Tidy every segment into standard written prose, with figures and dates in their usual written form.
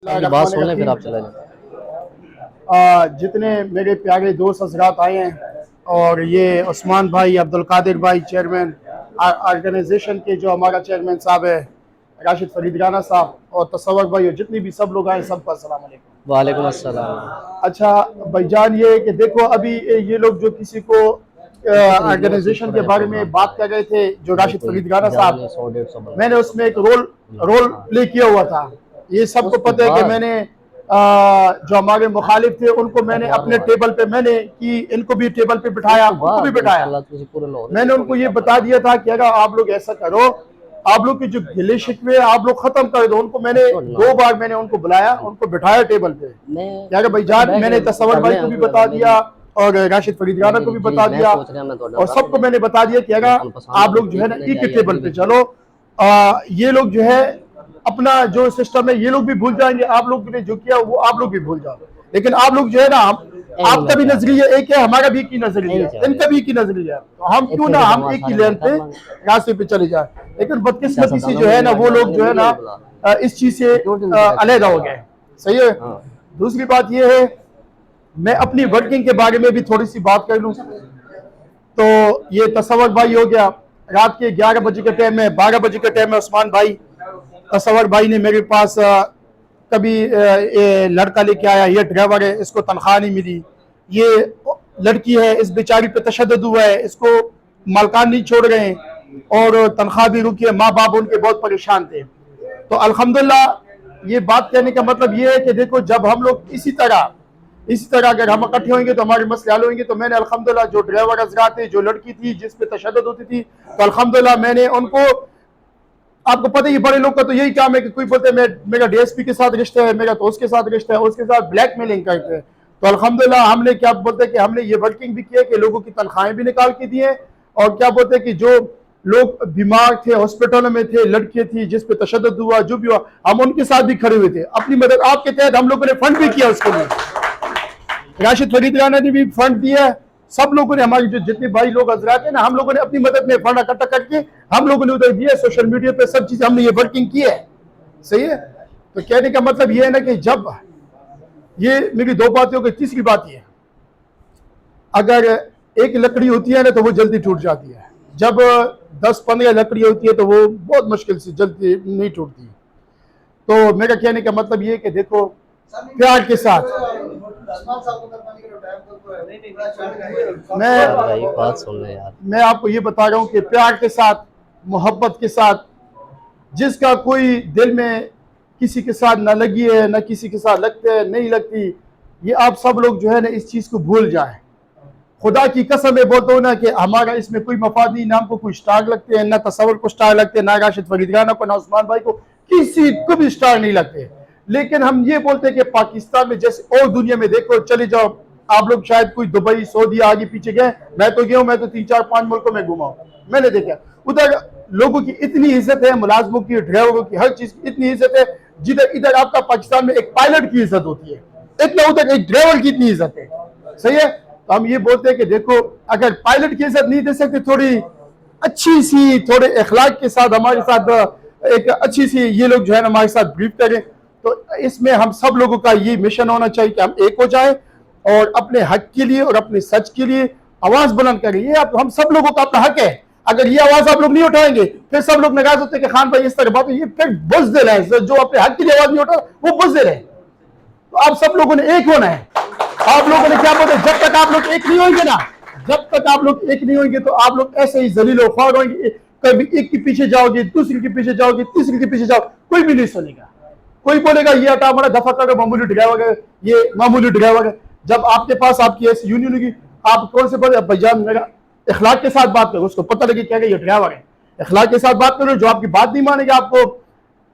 बात सुन लें फिर आप चले जाएं। जितने मेरे प्यारे दोस्त हजरात आए हैं और ये उस्मान भाई, अब्दुल कादिर भाई, चेयरमैन ऑर्गेनाइजेशन के, जो हमारा चेयरमैन साहब है राशिद फरीद राना साहब, और तसव्वुर भाई, और जितने भी सब लोग आए सबको अस्सलाम वालेकुम। वालेकुम अस्सलाम। अच्छा भाईजान, ये है कि देखो अभी ये लोग जो किसी को ऑर्गेनाइजेशन के बारे में बात कर रहे थे, जो राशिद फरीद राना साहब, मैंने उसमें एक रोल प्ले किया हुआ था। ये सबको पता है कि मैंने जो हमारे मुखालिफ थे उनको मैंने अपने टेबल पे, मैंने कि इनको भी टेबल पे बिठाया, उनको भी बिठाया। मैंने उनको ये बता दिया था कि अगर आप लोग ऐसा करो, आप लोग के जो गिले शिकवे आप लोग खत्म कर दो। उनको मैंने 2 बार मैंने उनको बुलाया, उनको बिठाया टेबल पे। क्या भाईजान, मैंने तसव्वुर भाई को भी बता दिया और राशिद फरीद राना को भी बता दिया और सबको मैंने बता दिया कि अगर आप लोग जो है ना एक ही टेबल पे चलो, ये लोग जो है अपना जो सिस्टम है ये लोग भी भूल जाएंगे, आप लोग ने जो किया वो आप लोग भी भूल जाओ। लेकिन आप लोग जो है ना, आपका भी नजरिया एक है, हमारा भी एक ही नजरिया है, इनका भी एक ही नजरिया है, तो हम क्यों ना हम एक ही लेन पे रास्ते पे चले जाए। लेकिन बदकिस्मती से जो है ना वो लोग जो है ना इस चीज से अलहदा हो गए। सही है। दूसरी बात ये है, मैं अपनी वर्किंग के बारे में भी थोड़ी सी बात कर लूं। तो ये तसव्वुर भाई हो गया, रात के 11 बजे के टाइम में, 12 बजे के टाइम में उस्मान भाई, तसव्वुर भाई ने मेरे पास कभी लड़का लेके आया, ये ड्राइवर है, इसको तनख्वाह नहीं मिली, ये लड़की है, इस बेचारी पे तशद्दुद हुआ है, इसको मालकान नहीं छोड़ रहे हैं और तनख्वाह भी रुकी है, माँ बाप उनके बहुत परेशान थे। तो अल्हम्दुलिल्लाह ये बात कहने का मतलब ये है कि देखो, जब हम लोग इसी तरह अगर हम इकट्ठे होंगे तो हमारे मसले हल होंगे। तो मैंने अल्हम्दुलिल्लाह जो ड्राइवर हजरात थे, जो लड़की थी जिस पे तशद्दुद होती थी, तो अल्हम्दुलिल्लाह मैंने उनको, आपको पता ही बड़े लोग का तो यही काम है कि कोई बोलते हैं मेरा डीएसपी के साथ रिश्ता है, मेरा तो उसके साथ रिश्ता है, उसके साथ ब्लैकमेलिंग करते हैं। तो अल्हम्दुलिल्लाह हमने क्या बोलते हैं कि हमने ये वर्किंग भी की है कि लोगों की तनख्वाहें भी निकाल के दी है, और क्या बोलते हैं कि जो लोग बीमार थे, हॉस्पिटलों में थे, लड़कियां थी जिस पे तशद्दुद हुआ, जो भी हुआ, हम उनके साथ भी खड़े हुए थे। अपनी मदद आपके तहत हम लोगों ने फंड भी किया, उसके लिए राशिद फरीद राना ने भी फंड दिया। सब लोगों ने, हमारे जो जितने भाई लोग हजरात हैं ना, हम लोगों ने अपनी मदद में फंड इकट्ठा करके हम लोगों ने उधर दिया, सोशल मीडिया पे सब चीजें हमने ये वर्किंग की है। सही है। तो कहने का मतलब ये है ना कि जब ये मेरी 2 बातें हो गई, तीसरी बात ये, अगर एक लकड़ी होती है ना तो वो जल्दी टूट जाती है, जब 10-15 लकड़ी होती है तो वो बहुत मुश्किल से जल्दी नहीं टूटती। तो मेरा कहने का मतलब ये कि देखो, प्यार के साथ मैं आपको ये बता रहा हूँ कि प्यार के साथ, मोहब्बत के साथ, जिसका कोई दिल में किसी के साथ ना लगी है, ना किसी के साथ लगते है, नहीं लगती, ये आप सब लोग जो है ना इस चीज को भूल जाएं। खुदा की कसम है, बोलता हूँ ना कि हमारा इसमें कोई मफाद नहीं, ना हमको कोई स्टार लगते हैं, ना तसव्वुर को स्टार लगते हैं, ना राशिद फरीद राना को, ना उस्मान भाई को, किसी को भी स्टार नहीं लगते। लेकिन हम ये बोलते हैं कि पाकिस्तान में जैसे और दुनिया में देखो, चले जाओ आप लोग, शायद कोई दुबई, सऊदी आगे पीछे गए, मैं तो गया हूँ, मैं तो 3-4-5 मुल्कों में घुमा हूँ, मैंने देखा उधर लोगों की इतनी इज्जत है, मुलाजमों की, ड्राइवरों की, हर चीज की इतनी इज्जत है, जिधर इधर आपका पाकिस्तान में एक पायलट की इज्जत होती है, इतना उधर एक ड्राइवर की इतनी इज्जत है। सही है। तो हम ये बोलते हैं कि देखो, अगर पायलट की इज्जत नहीं दे सकते, थोड़ी अच्छी सी, थोड़े अखलाक के साथ हमारे साथ एक अच्छी सी ये लोग जो है ना हमारे साथ ब्रीफ करें, तो इसमें हम सब लोगों का ये मिशन होना चाहिए कि हम एक हो जाए और अपने हक के लिए और अपने सच के लिए आवाज बुलंद करें। ये हम सब लोगों का अपना हक है। अगर ये आवाज आप लोग नहीं उठाएंगे, फिर सब लोग नाराज होते हैं कि खान भाई इस तरह बात, ये फिर बुज़दिल है, जो अपने हक के लिए आवाज नहीं उठा वो बुज़दिल है। तो आप सब लोगों ने एक होना है। आप लोगों ने क्या बोलते, जब तक आप लोग एक नहीं होंगे ना, जब तक आप लोग एक नहीं होंगे तो आप लोग ऐसे ही जलील और ख्वार होंगे। कभी एक के पीछे जाओगे, दूसरे के पीछे जाओगे, तीसरे के पीछे जाओ, कोई भी नहीं सुनेगा। कोई बोलेगा ये हटा, हमारा दफा करो, मामूली ड्राइवर है, ये मामूली ड्राइवर है। जब आपके पास आपकी ऐसी यूनियन होगी, आप कौन से बोले भाईजान मेरा इखलाक के साथ बात करो, उसको पता लगे क्या ये ड्राइवर है, इखलाक के साथ बात करो। जो आपकी बात नहीं मानेगा, आपको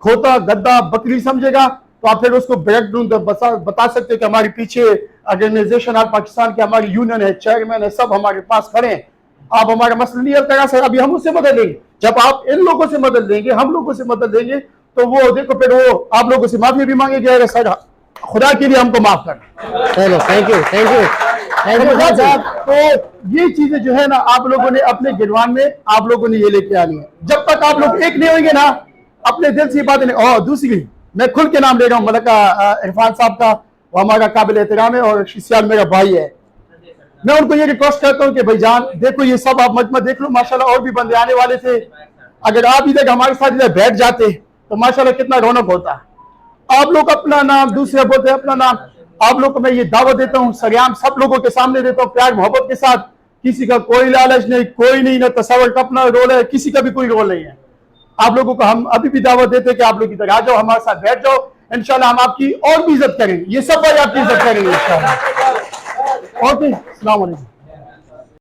खोता, गद्दा, बकरी समझेगा, तो आप फिर उसको बैकग्राउंड बता सकते हैं कि हमारे पीछे ऑर्गेनाइजेशन ऑफ पाकिस्तान की हमारी यूनियन है, चेयरमैन है, सब हमारे पास खड़े हैं। आप हमारा मसला नहीं हल करा सकते, अभी हम उससे मदद लेंगे। जब आप इन लोगों से मदद लेंगे, हम लोगों से मदद लेंगे, तो वो देखो फिर वो आप लोगों से माफी भी मांगे जाएगा, सर खुदा के लिए हमको माफ कर। चलो, थैंक यू तो ये चीजें जो है ना आप लोगों ने अपने गिरवान में आप लोगों ने ये लेके आनी है। जब तक आप लोग एक नहीं होंगे ना, अपने दिल से बात नहीं। और दूसरी मैं खुल के नाम ले रहा हूँ मलका इरफान साहब का, वो हमारा काबिल एहतराम है और शिशियाल मेरा भाई है। मैं उनको ये रिक्वेस्ट करता हूँ कि भाईजान देखो ये सब आप मजमा देख लो, माशाल्लाह और भी बंदे आने वाले थे, अगर आप इधर हमारे साथ इधर बैठ जाते तो माशाल्लाह कितना रौनक होता। आप लोग अपना नाम, दूसरे बोलते हैं अपना नाम, आप लोग को मैं ये दावत देता हूँ सरेआम सब लोगों के सामने देता हूँ, प्यार मोहब्बत के साथ, किसी का कोई लालच नहीं, कोई नहीं, ना तस्वर का अपना रोल है, किसी का भी कोई रोल नहीं है। आप लोगों को हम अभी भी दावत देते हैं कि आप लोग इधर आ जाओ, हमारे साथ बैठ जाओ, इंशाल्लाह हम आपकी और भी इज्जत करेंगे, ये सब भाई आपकी इज्जत करेंगे इंशाल्लाह। ओके, अस्सलाम वालेकुम।